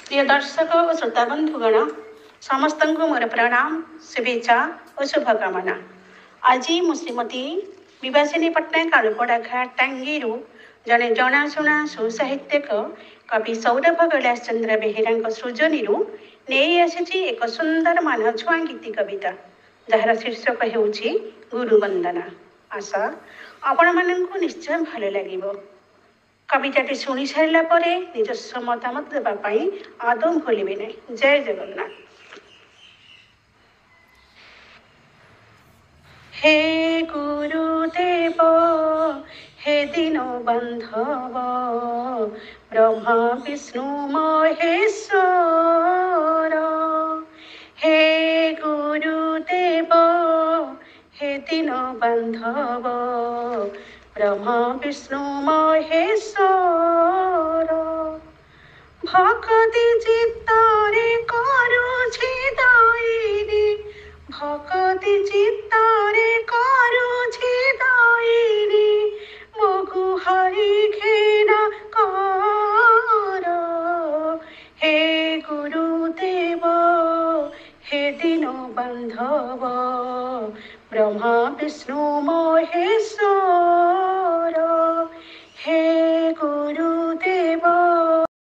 प्रिय दर्शक और श्रोता बंधुगण समस्त को मोर प्रणाम शुभेच्छा और शुभकामना। आज मु श्रीमती विभासिनी पट्टनायक आलुपड़ा घाट टांगी जड़े जनाशुना सुसाहित्यिक कवि सौरभ कैलाश चंद्र बेहेरा सृजनी नहीं आसी एक सुंदर मान छुआ गीति कविता जार शीर्षक हो गुरुवंदना। आशा आपण मानक निश्चय भल लगे। कविताटी शुणी सारा पर निजस्व मतामत देवाई आदौ भूलिबे नहीं। जय जगन्नाथ। हे गुरुदेव हे दीन बांधव ब्रह्मा विष्णु महेश्वर। हे गुरुदेव हे दीन बांधव ब्रह्मा विष्णु महेश्वर। भक्ति चित्तरे करुछि दायिनी भक्ति चित्तरे करुछि दायिनी मगु हरि घेना कर। हे गुरुदेव हे दीन बांधव ब्रह्मा विष्णु महेश्वर।